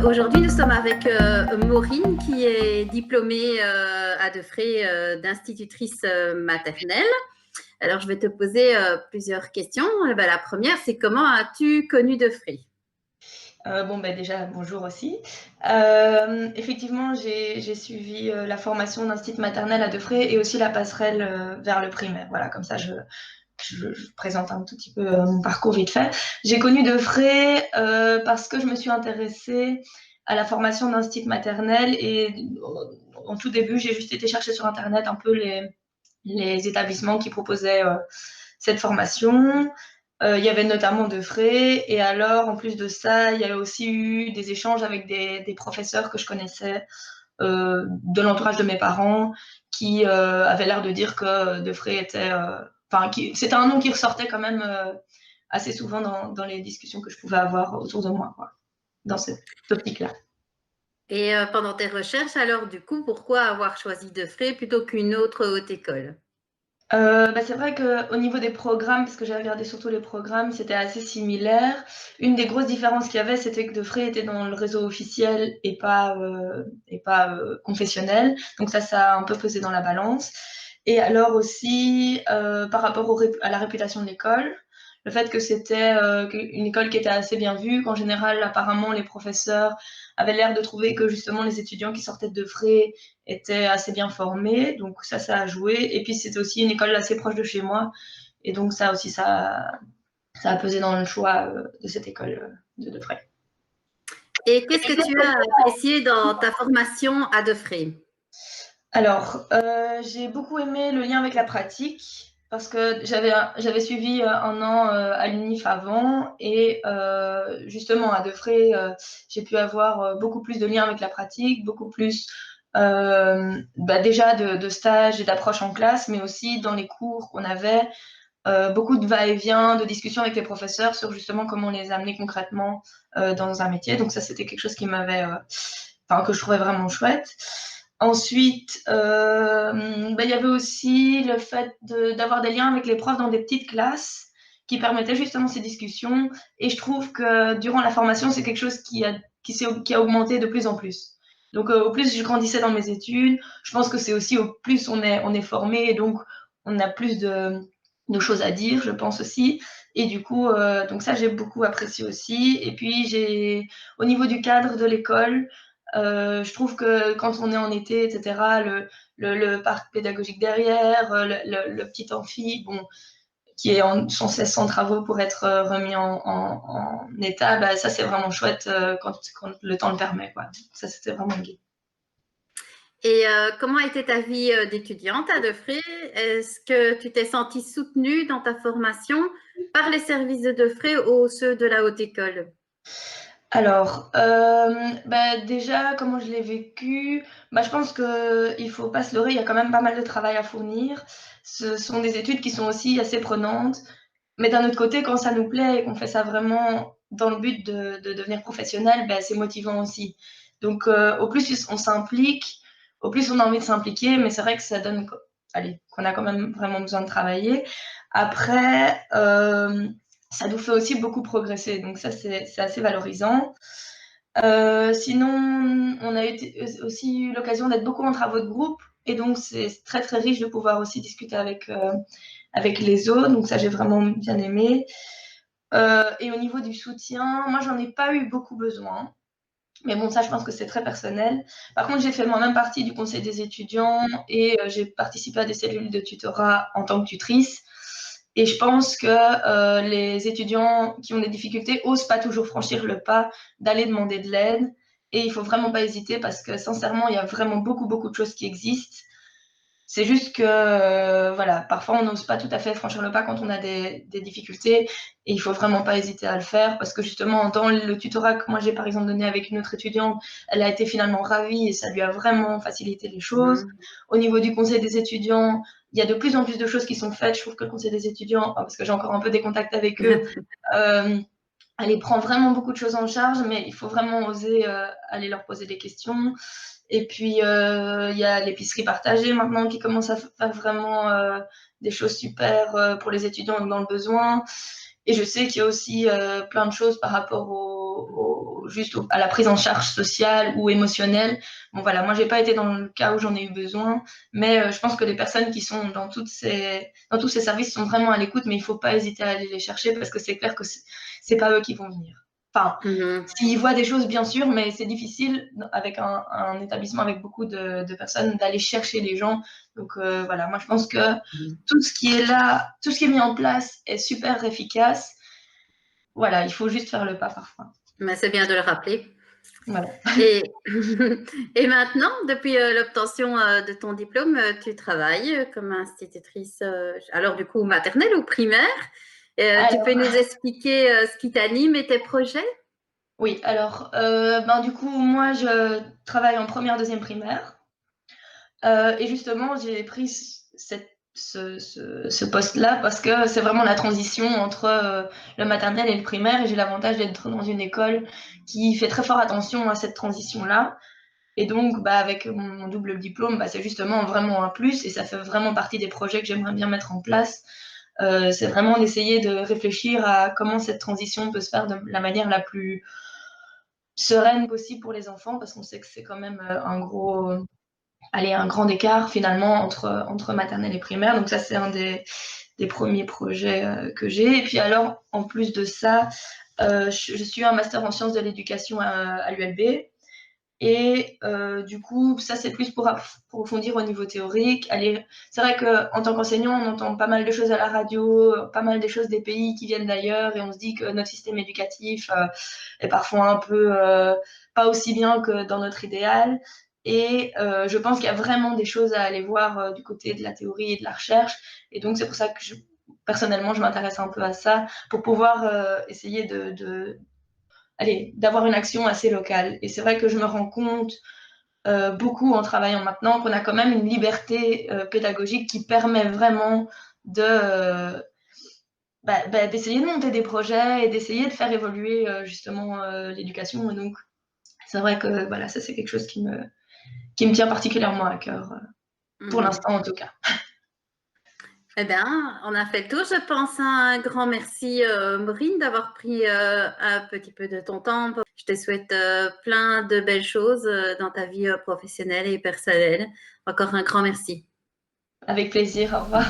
Aujourd'hui, nous sommes avec Maureen, qui est diplômée à Defré d'institutrice maternelle. Alors, je vais te poser plusieurs questions. La première, c'est comment as-tu connu Defré? Déjà, bonjour aussi. Effectivement, j'ai suivi la formation d'institut maternelle à Defré et aussi la passerelle vers le primaire. Voilà, comme ça, je présente un tout petit peu mon parcours vite fait. J'ai connu Defré parce que je me suis intéressée à la formation d'institut maternelle et en tout début, j'ai juste été chercher sur Internet un peu les établissements qui proposaient cette formation. Il y avait notamment Defré, et alors, en plus de ça, il y a aussi eu des échanges avec des professeurs que je connaissais de l'entourage de mes parents qui avaient l'air de dire que Defré était... c'était un nom qui ressortait quand même assez souvent dans les discussions que je pouvais avoir autour de moi, quoi, dans cette optique-là. Et pendant tes recherches, alors, du coup, pourquoi avoir choisi Defré plutôt qu'une autre haute école? C'est vrai qu'au niveau des programmes, parce que j'ai regardé surtout les programmes, c'était assez similaire. Une des grosses différences qu'il y avait, c'était que Defré était dans le réseau officiel et pas confessionnel. Donc ça a un peu pesé dans la balance. Et alors aussi, par rapport à la réputation de l'école, le fait que c'était une école qui était assez bien vue, qu'en général, apparemment, les professeurs avaient l'air de trouver que justement les étudiants qui sortaient de Defré étaient assez bien formés, donc ça a joué. Et puis c'était aussi une école assez proche de chez moi, et donc ça aussi, ça a pesé dans le choix de cette école de Defré. Et qu'est-ce que tu as apprécié dans ta formation à Defré? Alors, j'ai beaucoup aimé le lien avec la pratique, parce que j'avais suivi un an à l'UNIF avant, et justement à Defré, j'ai pu avoir beaucoup plus de liens avec la pratique, beaucoup plus déjà de stages et d'approches en classe, mais aussi dans les cours qu'on avait, beaucoup de va-et-vient, de discussions avec les professeurs sur justement comment les amener concrètement dans un métier. Donc ça, c'était quelque chose qui que je trouvais vraiment chouette. Ensuite, il y avait aussi le fait d'avoir des liens avec les profs dans des petites classes qui permettaient justement ces discussions. Et je trouve que durant la formation, c'est quelque chose qui a augmenté de plus en plus. Donc, au plus je grandissais dans mes études, je pense que c'est aussi au plus on est formé, et donc on a plus de choses à dire, je pense aussi. Et du coup, donc ça, j'ai beaucoup apprécié aussi. Et puis, au niveau du cadre de l'école, je trouve que quand on est en été, etc., le parc pédagogique derrière, le petit amphi, bon, qui est sans cesse sans travaux pour être remis en état, ça c'est vraiment chouette quand le temps le permet, quoi. Ça, c'était vraiment gai. Et comment était ta vie d'étudiante à Defré? Est-ce que tu t'es sentie soutenue dans ta formation par les services de Defré ou ceux de la haute école? Alors, déjà, comment je l'ai vécu? Je pense qu'il faut pas se leurrer, il y a quand même pas mal de travail à fournir. Ce sont des études qui sont aussi assez prenantes. Mais d'un autre côté, quand ça nous plaît et qu'on fait ça vraiment dans le but de devenir professionnel, c'est motivant aussi. Donc, au plus on s'implique, au plus on a envie de s'impliquer, mais c'est vrai que ça donne, allez, qu'on a quand même vraiment besoin de travailler. Après, ça nous fait aussi beaucoup progresser, donc ça, c'est assez valorisant. Sinon, on a aussi eu l'occasion d'être beaucoup en travaux de groupe, et donc c'est très très riche de pouvoir aussi discuter avec les autres, donc ça j'ai vraiment bien aimé. Et au niveau du soutien, moi j'en ai pas eu beaucoup besoin, mais bon, ça je pense que c'est très personnel. Par contre, j'ai fait moi-même partie du conseil des étudiants, et j'ai participé à des cellules de tutorat en tant que tutrice. Et je pense que les étudiants qui ont des difficultés osent pas toujours franchir le pas d'aller demander de l'aide. Et il faut vraiment pas hésiter, parce que sincèrement, il y a vraiment beaucoup, beaucoup de choses qui existent. C'est juste que, voilà, parfois on n'ose pas tout à fait franchir le pas quand on a des difficultés, et il faut vraiment pas hésiter à le faire, parce que justement, dans le tutorat que moi j'ai par exemple donné avec une autre étudiante, elle a été finalement ravie et ça lui a vraiment facilité les choses. Au niveau du conseil des étudiants, il y a de plus en plus de choses qui sont faites. Je trouve que le conseil des étudiants, parce que j'ai encore un peu des contacts avec eux, elle prend vraiment beaucoup de choses en charge, mais il faut vraiment oser aller leur poser des questions. Et puis, il y a l'épicerie partagée maintenant qui commence à faire vraiment des choses super pour les étudiants dans le besoin. Et je sais qu'il y a aussi plein de choses par rapport à la prise en charge sociale ou émotionnelle. Bon voilà, moi j'ai pas été dans le cas où j'en ai eu besoin, mais je pense que les personnes qui sont dans tous ces services sont vraiment à l'écoute, mais il faut pas hésiter à aller les chercher parce que c'est clair que c'est pas eux qui vont venir. Enfin, s'ils voient des choses, bien sûr, mais c'est difficile avec un établissement avec beaucoup de personnes d'aller chercher les gens. Donc voilà, moi je pense que tout ce qui est là, tout ce qui est mis en place est super efficace. Voilà, il faut juste faire le pas parfois. Mais c'est bien de le rappeler. Voilà. Et, et maintenant, depuis l'obtention de ton diplôme, tu travailles comme institutrice, alors du coup maternelle ou primaire. Tu peux nous expliquer ce qui t'anime et tes projets? Oui, alors du coup, moi je travaille en première, deuxième primaire. Et justement, j'ai pris ce poste-là parce que c'est vraiment la transition entre le maternel et le primaire. Et j'ai l'avantage d'être dans une école qui fait très fort attention à cette transition-là. Et donc, avec mon double diplôme, c'est justement vraiment un plus et ça fait vraiment partie des projets que j'aimerais bien mettre en place. C'est vraiment d'essayer de réfléchir à comment cette transition peut se faire de la manière la plus sereine possible pour les enfants parce qu'on sait que c'est quand même un grand écart finalement entre maternelle et primaire. Donc ça, c'est un des premiers projets que j'ai. Et puis alors, en plus de ça, je suis un master en sciences de l'éducation à l'ULB. Et du coup, ça, c'est plus pour approfondir au niveau théorique. C'est vrai qu'en tant qu'enseignant, on entend pas mal de choses à la radio, pas mal de choses des pays qui viennent d'ailleurs, et on se dit que notre système éducatif est parfois un peu pas aussi bien que dans notre idéal. Et je pense qu'il y a vraiment des choses à aller voir du côté de la théorie et de la recherche. Et donc, c'est pour ça que personnellement, je m'intéresse un peu à ça, pour pouvoir essayer d'avoir une action assez locale. Et c'est vrai que je me rends compte beaucoup en travaillant maintenant qu'on a quand même une liberté pédagogique qui permet vraiment d'essayer de monter des projets et d'essayer de faire évoluer justement l'éducation. Et donc, c'est vrai que voilà, ça c'est quelque chose qui me tient particulièrement à cœur, pour l'instant en tout cas. Eh bien, on a fait le tour. Je pense un grand merci, Maureen, d'avoir pris un petit peu de ton temps. Je te souhaite plein de belles choses dans ta vie professionnelle et personnelle. Encore un grand merci. Avec plaisir, au revoir.